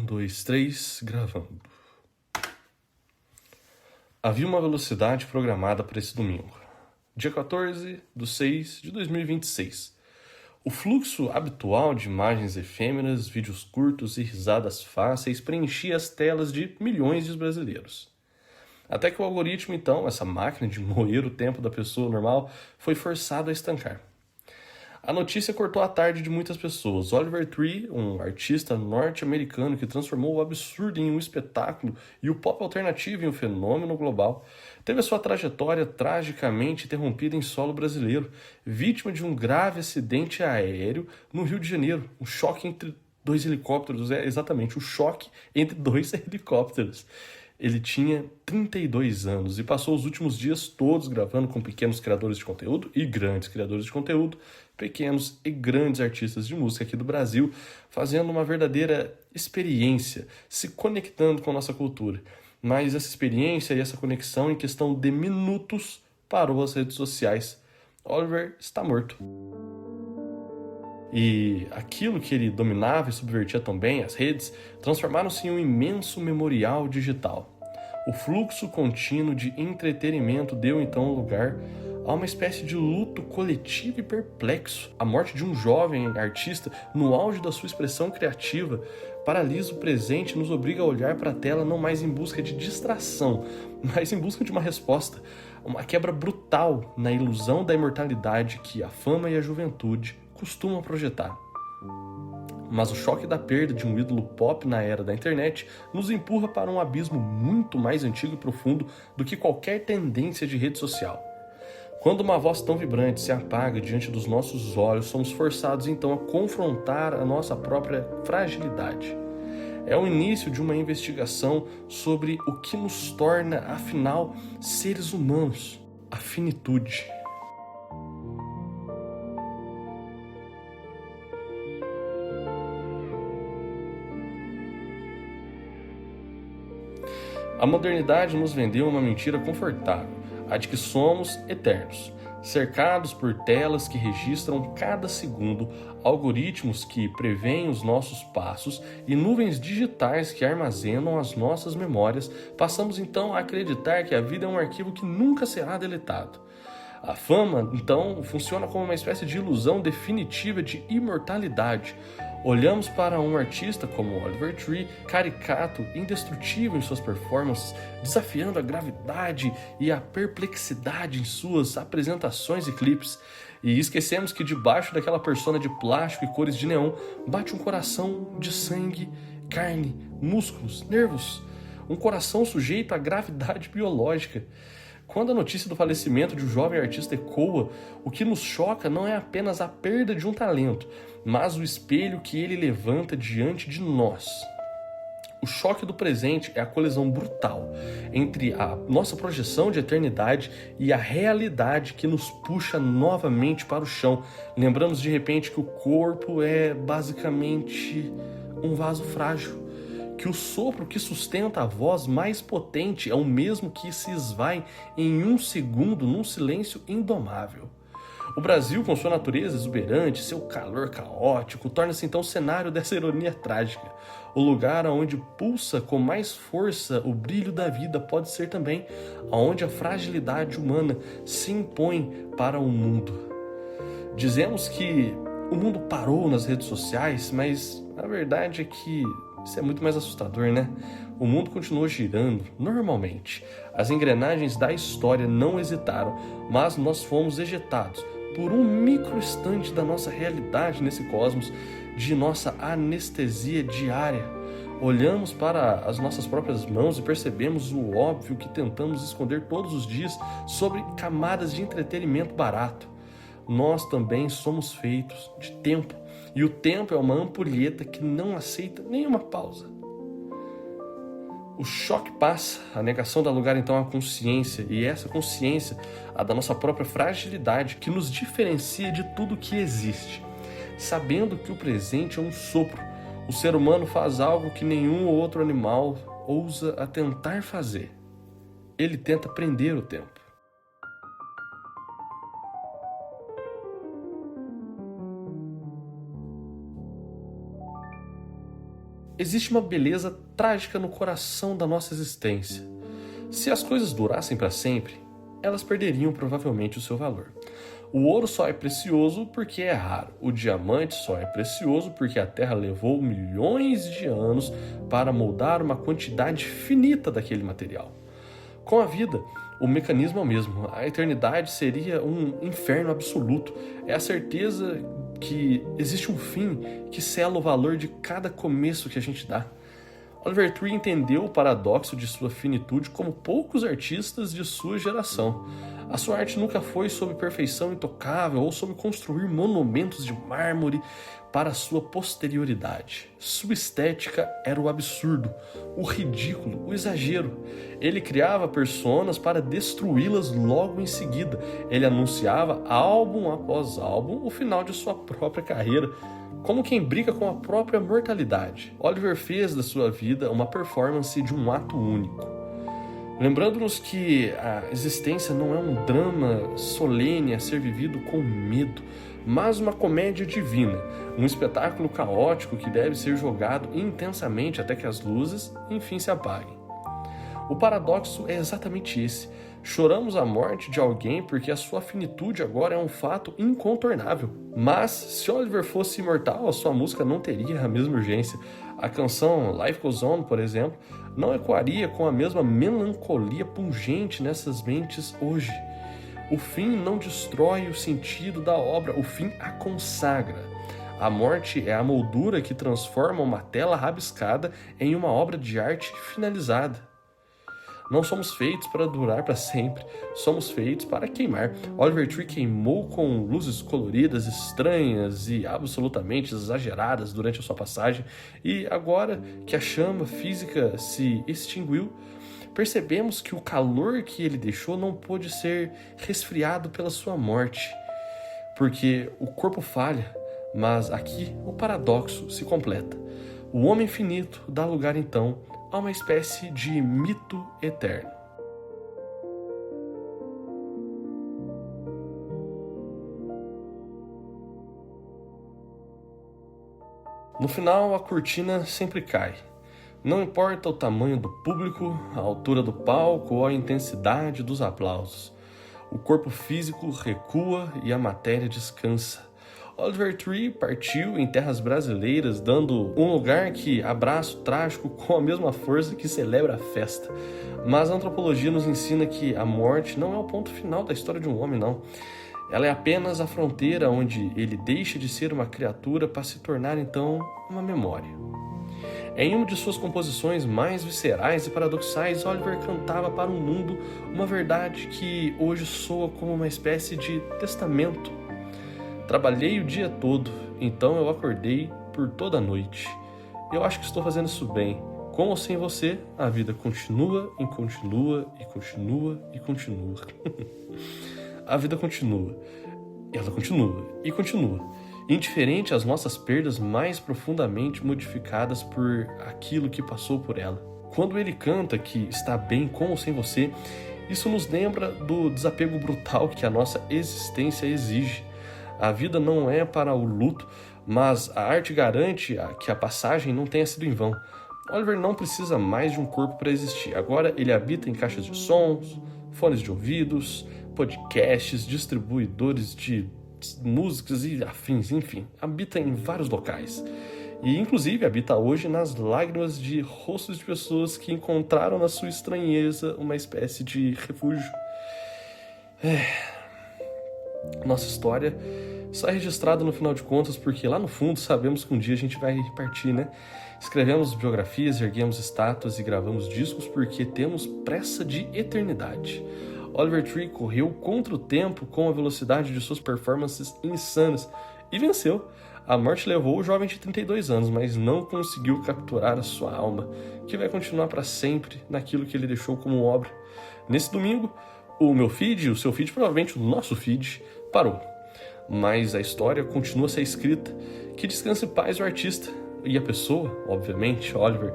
dois, três, gravando. Havia uma velocidade programada para esse domingo, dia 14/6/2026. O fluxo habitual de imagens efêmeras, vídeos curtos e risadas fáceis preenchia as telas de milhões de brasileiros. Até que o algoritmo, então, essa máquina de moer o tempo da pessoa normal, foi forçado a estancar. A notícia cortou a tarde de muitas pessoas. Oliver Tree, um artista norte-americano que transformou o absurdo em um espetáculo e o pop alternativo em um fenômeno global, teve a sua trajetória tragicamente interrompida em solo brasileiro, vítima de um grave acidente aéreo no Rio de Janeiro. Um choque entre dois helicópteros, exatamente, o choque entre dois helicópteros. Ele tinha 32 anos e passou os últimos dias todos gravando com pequenos criadores de conteúdo e grandes criadores de conteúdo, pequenos e grandes artistas de música aqui do Brasil, fazendo uma verdadeira experiência, se conectando com a nossa cultura. Mas essa experiência e essa conexão, em questão de minutos, parou as redes sociais. Oliver está morto. E aquilo que ele dominava e subvertia tão bem, as redes, transformaram-se em um imenso memorial digital. O fluxo contínuo de entretenimento deu então lugar a uma espécie de luto coletivo e perplexo. A morte de um jovem artista no auge da sua expressão criativa paralisa o presente e nos obriga a olhar para a tela não mais em busca de distração, mas em busca de uma resposta. Uma quebra brutal na ilusão da imortalidade que a fama e a juventude costumam projetar. Mas o choque da perda de um ídolo pop na era da internet nos empurra para um abismo muito mais antigo e profundo do que qualquer tendência de rede social. Quando uma voz tão vibrante se apaga diante dos nossos olhos, somos forçados então a confrontar a nossa própria fragilidade. É o início de uma investigação sobre o que nos torna, afinal, seres humanos, a finitude. A modernidade nos vendeu uma mentira confortável, a de que somos eternos, cercados por telas que registram cada segundo, algoritmos que preveem os nossos passos e nuvens digitais que armazenam as nossas memórias. Passamos então a acreditar que a vida é um arquivo que nunca será deletado. A fama, então, funciona como uma espécie de ilusão definitiva de imortalidade. Olhamos para um artista como Oliver Tree, caricato, indestrutível em suas performances, desafiando a gravidade e a perplexidade em suas apresentações e clipes, e esquecemos que debaixo daquela persona de plástico e cores de neon bate um coração de sangue, carne, músculos, nervos, um coração sujeito à gravidade biológica. Quando a notícia do falecimento de um jovem artista ecoa, o que nos choca não é apenas a perda de um talento, mas o espelho que ele levanta diante de nós. O choque do presente é a colisão brutal entre a nossa projeção de eternidade e a realidade que nos puxa novamente para o chão. Lembramos de repente que o corpo é basicamente um vaso frágil, que o sopro que sustenta a voz mais potente é o mesmo que se esvai em um segundo num silêncio indomável. O Brasil, com sua natureza exuberante, seu calor caótico, torna-se então o cenário dessa ironia trágica. O lugar onde pulsa com mais força o brilho da vida pode ser também onde a fragilidade humana se impõe para o mundo. Dizemos que o mundo parou nas redes sociais, mas a verdade é que isso é muito mais assustador, né? O mundo continuou girando normalmente. As engrenagens da história não hesitaram, mas nós fomos ejetados por um microinstante da nossa realidade nesse cosmos, de nossa anestesia diária. Olhamos para as nossas próprias mãos e percebemos o óbvio que tentamos esconder todos os dias sobre camadas de entretenimento barato. Nós também somos feitos de tempo, e o tempo é uma ampulheta que não aceita nenhuma pausa. O choque passa, a negação dá lugar então à consciência, e essa consciência, a da nossa própria fragilidade, que nos diferencia de tudo que existe. Sabendo que o presente é um sopro, o ser humano faz algo que nenhum outro animal ousa a tentar fazer. Ele tenta prender o tempo. existe uma beleza trágica no coração da nossa existência. Se as coisas durassem para sempre, elas perderiam provavelmente o seu valor. O ouro só é precioso porque é raro. O diamante só é precioso porque a Terra levou milhões de anos para moldar uma quantidade finita daquele material. Com a vida, o mecanismo é o mesmo. A eternidade seria um inferno absoluto. É a certeza que existe um fim que sela o valor de cada começo que a gente dá. Oliver Tree entendeu o paradoxo de sua finitude como poucos artistas de sua geração. A sua arte nunca foi sobre perfeição intocável ou sobre construir monumentos de mármore para sua posterioridade. Sua estética era o absurdo, o ridículo, o exagero. Ele criava personas para destruí-las logo em seguida. Ele anunciava álbum após álbum o final de sua própria carreira, como quem brinca com a própria mortalidade. Oliver fez da sua vida uma performance de um ato único, lembrando-nos que a existência não é um drama solene a ser vivido com medo, mas uma comédia divina, um espetáculo caótico que deve ser jogado intensamente até que as luzes, enfim, se apaguem. O paradoxo é exatamente esse. Choramos a morte de alguém porque a sua finitude agora é um fato incontornável. Mas, se Oliver fosse imortal, a sua música não teria a mesma urgência. A canção Life Goes On, por exemplo, não ecoaria com a mesma melancolia pungente nessas mentes hoje. O fim não destrói o sentido da obra, o fim a consagra. A morte é a moldura que transforma uma tela rabiscada em uma obra de arte finalizada. Não somos feitos para durar para sempre, somos feitos para queimar. Oliver Tree queimou com luzes coloridas, estranhas e absolutamente exageradas durante a sua passagem, e agora que a chama física se extinguiu, percebemos que o calor que ele deixou não pôde ser resfriado pela sua morte, porque o corpo falha, mas aqui o paradoxo se completa. O homem finito dá lugar então a uma espécie de mito eterno. No final, a cortina sempre cai. Não importa o tamanho do público, a altura do palco ou a intensidade dos aplausos. O corpo físico recua e a matéria descansa. Oliver Tree partiu em terras brasileiras, dando um lugar que abraça o trágico com a mesma força que celebra a festa. Mas a antropologia nos ensina que a morte não é o ponto final da história de um homem, não. Ela é apenas a fronteira onde ele deixa de ser uma criatura para se tornar, então, uma memória. Em uma de suas composições mais viscerais e paradoxais, Oliver cantava para o mundo uma verdade que hoje soa como uma espécie de testamento. Trabalhei o dia todo, então eu acordei por toda a noite. Eu acho que estou fazendo isso bem. Com ou sem você, a vida continua e continua e continua e continua. A vida continua. Ela continua e continua. Indiferente às nossas perdas mais profundamente modificadas por aquilo que passou por ela. Quando ele canta que está bem com ou sem você, isso nos lembra do desapego brutal que a nossa existência exige. A vida não é para o luto, mas a arte garante que a passagem não tenha sido em vão. Oliver não precisa mais de um corpo para existir. Agora ele habita em caixas de sons, fones de ouvidos, podcasts, distribuidores de músicas e afins, enfim. Habita em vários locais. E inclusive habita hoje nas lágrimas de rostos de pessoas que encontraram na sua estranheza uma espécie de refúgio. Nossa história só é registrada no final de contas porque lá no fundo sabemos que um dia a gente vai partir, né? Escrevemos biografias, erguemos estátuas e gravamos discos porque temos pressa de eternidade. Oliver Tree correu contra o tempo com a velocidade de suas performances insanas e venceu. A morte levou o jovem de 32 anos, mas não conseguiu capturar a sua alma, que vai continuar para sempre naquilo que ele deixou como obra. Nesse domingo, o meu feed, o seu feed, provavelmente o nosso feed, parou. Mas a história continua a ser escrita. Que descanse em paz o artista e a pessoa, obviamente, Oliver.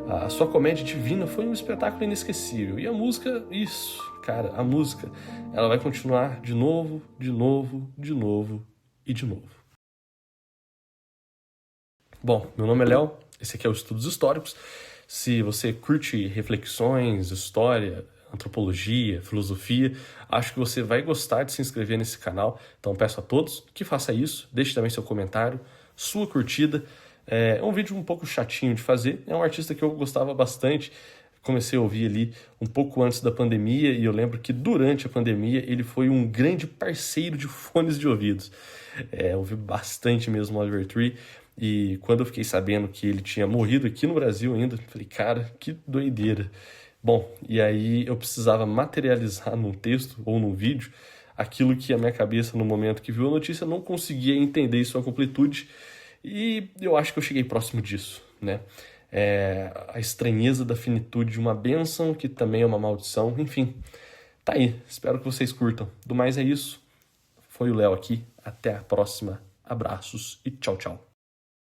A sua comédia divina foi um espetáculo inesquecível. E a música, isso, cara, a música, ela vai continuar de novo, de novo, de novo e de novo. Bom, meu nome é Léo, Esse aqui é o Estudos Históricos. Se você curte reflexões, história, antropologia, filosofia, acho que você vai gostar de se inscrever nesse canal. Então peço a todos que faça isso, deixe também seu comentário, sua curtida. É um vídeo um pouco chatinho de fazer, é um artista que eu gostava bastante. Comecei a ouvir ali um pouco antes da pandemia e eu lembro que durante a pandemia ele foi um grande parceiro de fones de ouvidos. Eu ouvi bastante mesmo o Oliver Tree e quando eu fiquei sabendo que ele tinha morrido aqui no Brasil ainda, falei, cara, que doideira. Bom, e aí eu precisava materializar num texto ou num vídeo aquilo que a minha cabeça no momento que viu a notícia não conseguia entender em sua completude e eu acho que eu cheguei próximo disso, né? A estranheza da finitude de uma bênção, que também é uma maldição, enfim. Tá aí, espero que vocês curtam. Do mais é isso, foi o Léo aqui, até a próxima, abraços e tchau, tchau.